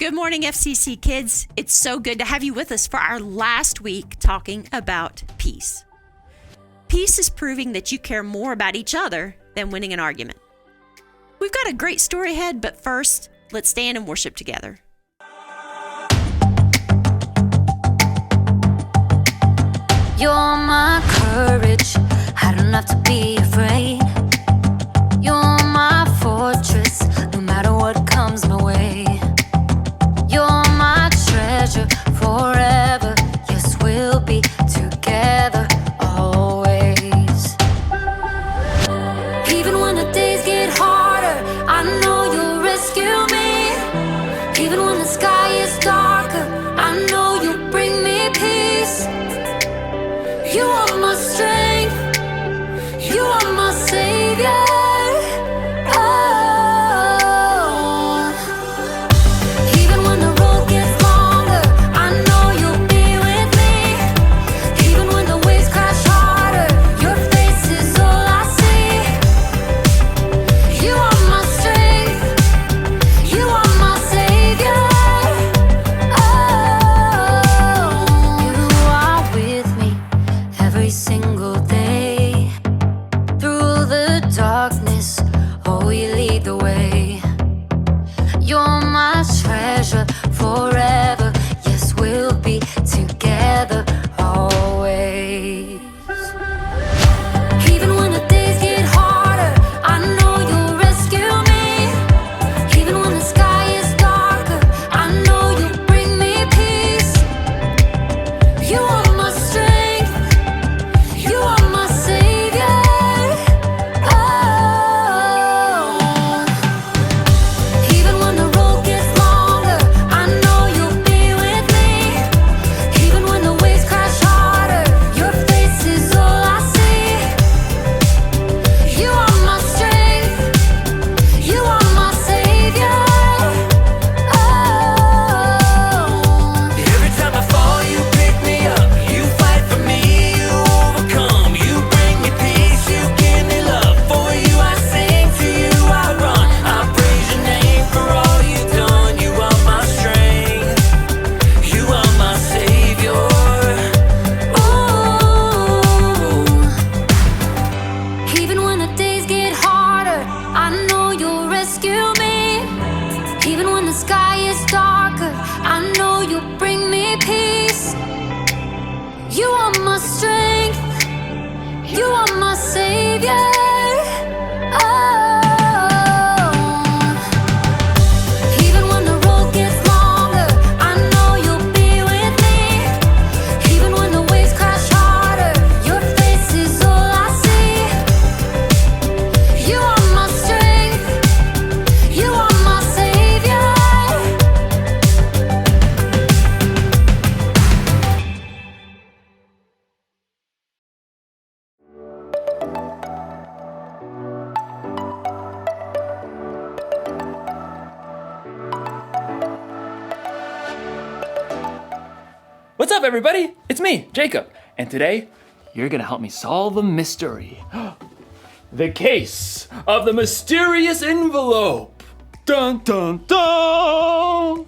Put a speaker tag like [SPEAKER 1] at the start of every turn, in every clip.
[SPEAKER 1] Good morning, FCC kids. It's so good to have you with us for our last week talking about peace. Peace is proving that you care more about each other than winning an argument. We've got a great story ahead, but first, let's stand and worship together.
[SPEAKER 2] You're my courage, I don't have to be afraid. You're my fortress, no matter what comes my way. You're my treasure forever, yes, we'll be together always. Even when the days get harder, I know you'll rescue me. Even when the sky is darker, I know you'll bring me peace. You are my strength, you are my savior. Forever, yes, we'll be together always. Even when the days get harder, I know you'll rescue me. Even when the sky is darker, I know you'll bring me peace. You are my strength, you are my savior. Even when the road gets longer,
[SPEAKER 3] What's up, everybody? It's me, Jacob, and today you're gonna help me solve a mystery. The case of the mysterious envelope. Dun dun dun!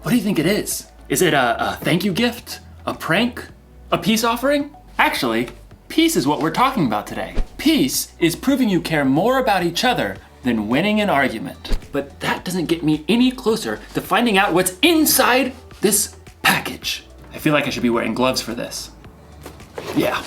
[SPEAKER 3] What do you think it is? Is it a thank you gift? A prank? A peace offering? Actually, peace is what we're talking about today. Peace is proving you care more about each other than winning an argument. But that doesn't get me any closer to finding out what's inside this package. I feel like I should be wearing gloves for this. Yeah.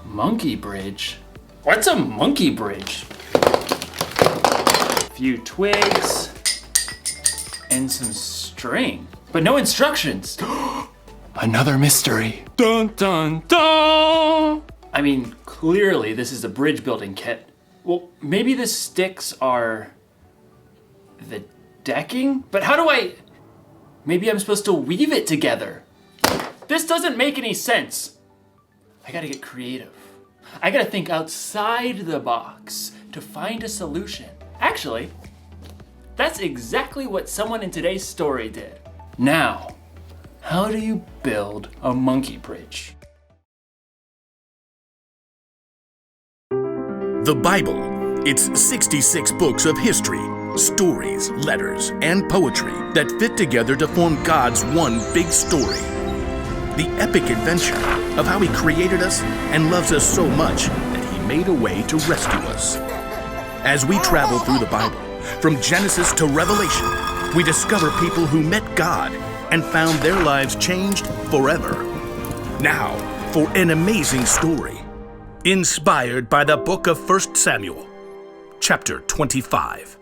[SPEAKER 3] Monkey bridge? What's a monkey bridge? A few twigs and some string, but no instructions. Another mystery. Dun dun dun! I mean, clearly this is a bridge building kit. Well, maybe the sticks are the decking? But how do I... Maybe I'm supposed to weave it together. This doesn't make any sense. I gotta get creative. I gotta think outside the box to find a solution. Actually, that's exactly what someone in today's story did. Now, how do you build a monkey bridge?
[SPEAKER 4] The Bible. It's 66 books of history, stories, letters, and poetry that fit together to form God's one big story. The epic adventure of how He created us and loves us so much that He made a way to rescue us. As we travel through the Bible, from Genesis to Revelation, we discover people who met God and found their lives changed forever. Now, for an amazing story, inspired by the book of 1 Samuel, chapter 25.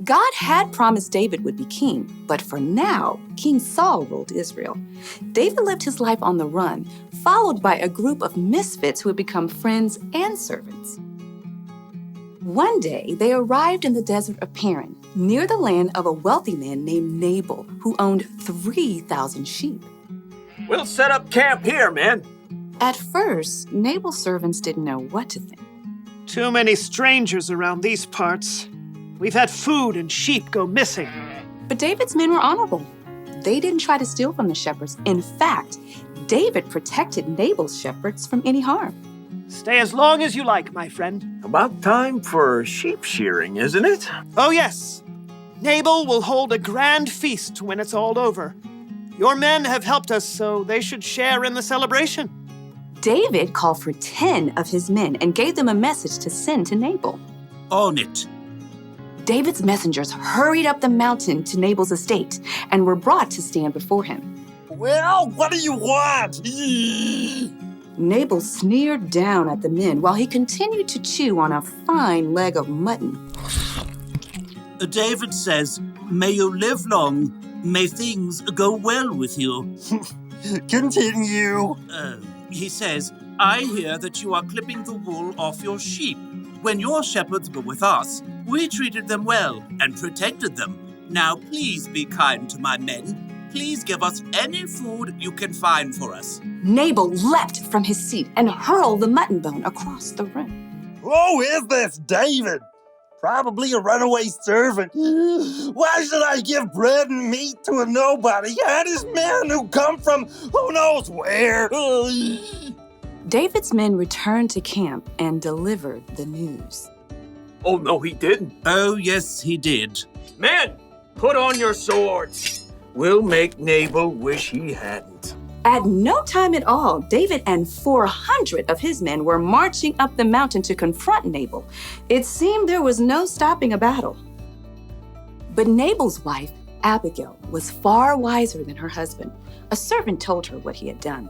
[SPEAKER 5] God had promised David would be king, but for now, King Saul ruled Israel. David lived his life on the run, followed by a group of misfits who had become friends and servants. One day, they arrived in the desert of Paran, near the land of a wealthy man named Nabal, who owned 3,000 sheep.
[SPEAKER 6] We'll set up camp here, man.
[SPEAKER 5] At first, Nabal's servants didn't know what to think.
[SPEAKER 7] Too many strangers around these parts. We've had food and sheep go missing.
[SPEAKER 5] But David's men were honorable. They didn't try to steal from the shepherds. In fact, David protected Nabal's shepherds from any harm.
[SPEAKER 7] Stay as long as you like, my friend.
[SPEAKER 6] About time for sheep shearing, isn't it?
[SPEAKER 7] Oh, yes. Nabal will hold a grand feast when it's all over. Your men have helped us, so they should share in the celebration.
[SPEAKER 5] David called for 10 of his men and gave them a message to send to Nabal.
[SPEAKER 8] On it.
[SPEAKER 5] David's messengers hurried up the mountain to Nabal's estate and were brought to stand before him.
[SPEAKER 6] Well, what do you want?
[SPEAKER 5] Nabal sneered down at the men while he continued to chew on a fine leg of mutton.
[SPEAKER 8] David says, "May you live long. May things go well with you."
[SPEAKER 6] Continue.
[SPEAKER 8] He says, "I hear that you are clipping the wool off your sheep. When your shepherds were with us, we treated them well and protected them. Now please be kind to my men. Please give us any food you can find for us."
[SPEAKER 5] Nabal leapt from his seat and hurled the mutton bone across the room.
[SPEAKER 6] Who is this David? Probably a runaway servant. Why should I give bread and meat to a nobody and his men who come from who knows where?
[SPEAKER 5] David's men returned to camp and delivered the news.
[SPEAKER 6] Oh, no, he didn't.
[SPEAKER 8] Oh, yes, he did.
[SPEAKER 6] Men, put on your swords. We'll make Nabal wish he hadn't.
[SPEAKER 5] At no time at all, David and 400 of his men were marching up the mountain to confront Nabal. It seemed there was no stopping a battle. But Nabal's wife, Abigail, was far wiser than her husband. A servant told her what he had done.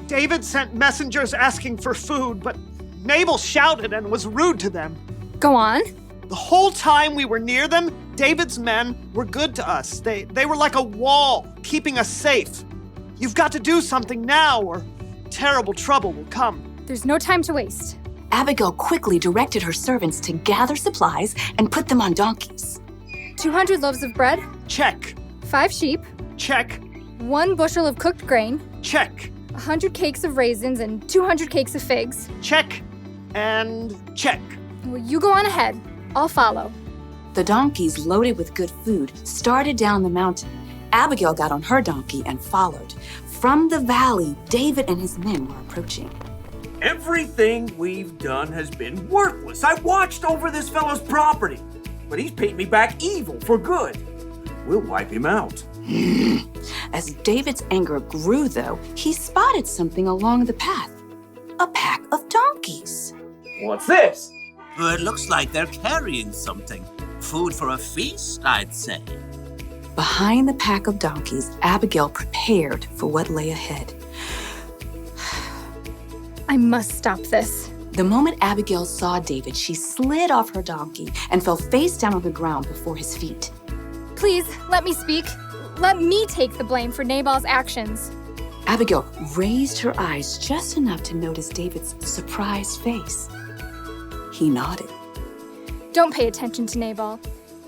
[SPEAKER 7] David sent messengers asking for food, but Nabal shouted and was rude to them.
[SPEAKER 9] Go on.
[SPEAKER 7] The whole time we were near them, David's men were good to us. They were like a wall, keeping us safe. You've got to do something now, or terrible trouble will come.
[SPEAKER 9] There's no time to waste.
[SPEAKER 5] Abigail quickly directed her servants to gather supplies and put them on donkeys.
[SPEAKER 9] 200 loaves of bread.
[SPEAKER 7] Check.
[SPEAKER 9] 5 sheep.
[SPEAKER 7] Check.
[SPEAKER 9] 1 bushel of cooked grain.
[SPEAKER 7] Check.
[SPEAKER 9] 100 cakes of raisins and 200 cakes of figs.
[SPEAKER 7] Check. And check.
[SPEAKER 9] Well, you go on ahead. I'll follow.
[SPEAKER 5] The donkeys, loaded with good food, started down the mountain. Abigail got on her donkey and followed. From the valley, David and his men were approaching.
[SPEAKER 6] Everything we've done has been worthless. I watched over this fellow's property, but he's paid me back evil for good. We'll wipe him out.
[SPEAKER 5] As David's anger grew, though, he spotted something along the path. A pack of donkeys.
[SPEAKER 6] What's this?
[SPEAKER 8] It looks like they're carrying something. Food for a feast, I'd say.
[SPEAKER 5] Behind the pack of donkeys, Abigail prepared for what lay ahead.
[SPEAKER 9] I must stop this.
[SPEAKER 5] The moment Abigail saw David, she slid off her donkey and fell face down on the ground before his feet.
[SPEAKER 9] Please, let me speak. Let me take the blame for Nabal's actions.
[SPEAKER 5] Abigail raised her eyes just enough to notice David's surprised face. He nodded.
[SPEAKER 9] Don't pay attention to Nabal.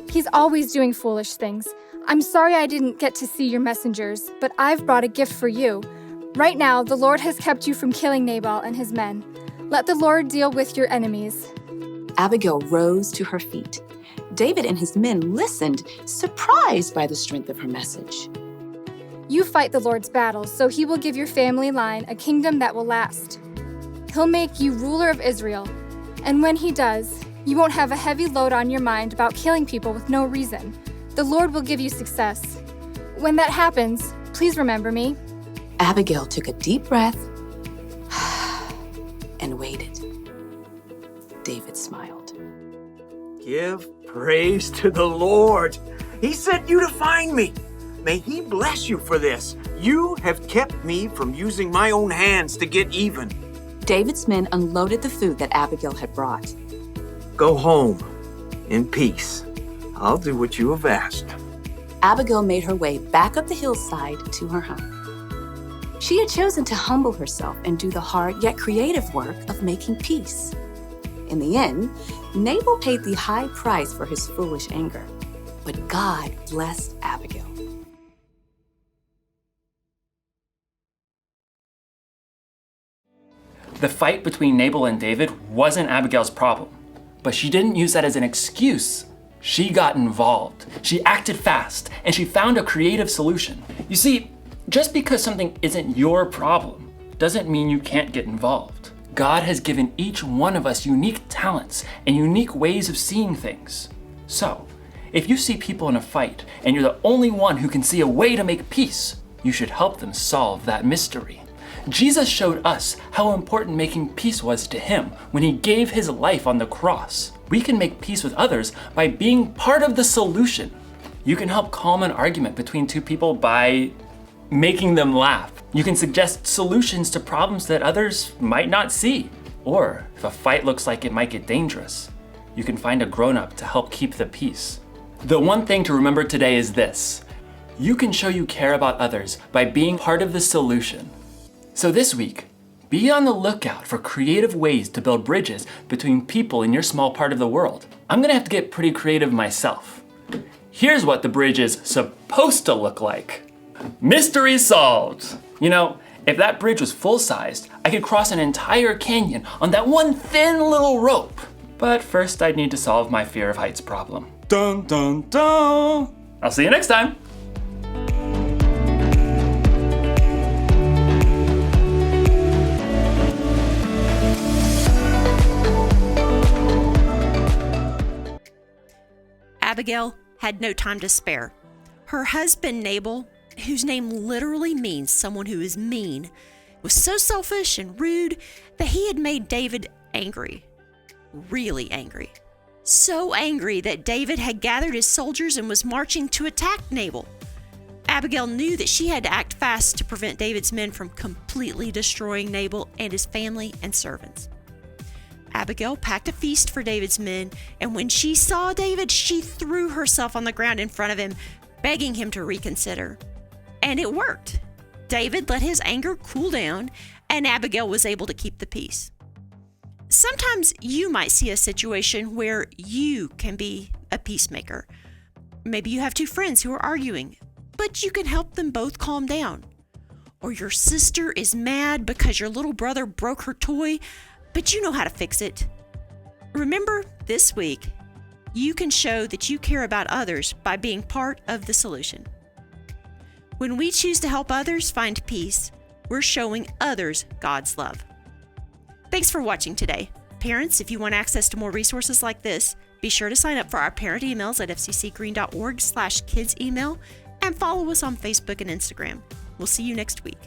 [SPEAKER 9] He's always doing foolish things. I'm sorry I didn't get to see your messengers, but I've brought a gift for you. Right now, the Lord has kept you from killing Nabal and his men. Let the Lord deal with your enemies."
[SPEAKER 5] Abigail rose to her feet. David and his men listened, surprised by the strength of her message.
[SPEAKER 9] You fight the Lord's battles, so he will give your family line a kingdom that will last. He'll make you ruler of Israel. And when he does, you won't have a heavy load on your mind about killing people with no reason. The Lord will give you success. When that happens, please remember me.
[SPEAKER 5] Abigail took a deep breath and waited. David smiled.
[SPEAKER 10] Give praise to the Lord. He sent you to find me. May he bless you for this. You have kept me from using my own hands to get even.
[SPEAKER 5] David's men unloaded the food that Abigail had brought.
[SPEAKER 10] Go home in peace. I'll do what you have asked.
[SPEAKER 5] Abigail made her way back up the hillside to her home. She had chosen to humble herself and do the hard yet creative work of making peace. In the end, Nabal paid the high price for his foolish anger, but God blessed Abigail.
[SPEAKER 3] The fight between Nabal and David wasn't Abigail's problem, but she didn't use that as an excuse. She got involved. She acted fast, and she found a creative solution. You see, just because something isn't your problem doesn't mean you can't get involved. God has given each one of us unique talents and unique ways of seeing things. So, if you see people in a fight and you're the only one who can see a way to make peace, you should help them solve that mystery. Jesus showed us how important making peace was to him when he gave his life on the cross. We can make peace with others by being part of the solution. You can help calm an argument between two people by making them laugh. You can suggest solutions to problems that others might not see. Or if a fight looks like it might get dangerous, you can find a grown-up to help keep the peace. The one thing to remember today is this: you can show you care about others by being part of the solution. So this week, be on the lookout for creative ways to build bridges between people in your small part of the world. I'm gonna have to get pretty creative myself. Here's what the bridge is supposed to look like. Mystery solved! You know, if that bridge was full-sized, I could cross an entire canyon on that one thin little rope. But first I'd need to solve my fear of heights problem. Dun dun dun! I'll see you next time!
[SPEAKER 1] Abigail had no time to spare. Her husband Nabal, whose name literally means someone who is mean, was so selfish and rude that he had made David angry. Really angry. So angry that David had gathered his soldiers and was marching to attack Nabal. Abigail knew that she had to act fast to prevent David's men from completely destroying Nabal and his family and servants. Abigail packed a feast for David's men, and when she saw David, she threw herself on the ground in front of him, begging him to reconsider. And it worked. David let his anger cool down, and Abigail was able to keep the peace. Sometimes you might see a situation where you can be a peacemaker. Maybe you have two friends who are arguing, but you can help them both calm down. Or your sister is mad because your little brother broke her toy, but you know how to fix it. Remember, this week, you can show that you care about others by being part of the solution. When we choose to help others find peace, we're showing others God's love. Thanks for watching today. Parents, if you want access to more resources like this, be sure to sign up for our parent emails at fccgreen.org/kidsemail and follow us on Facebook and Instagram. We'll see you next week.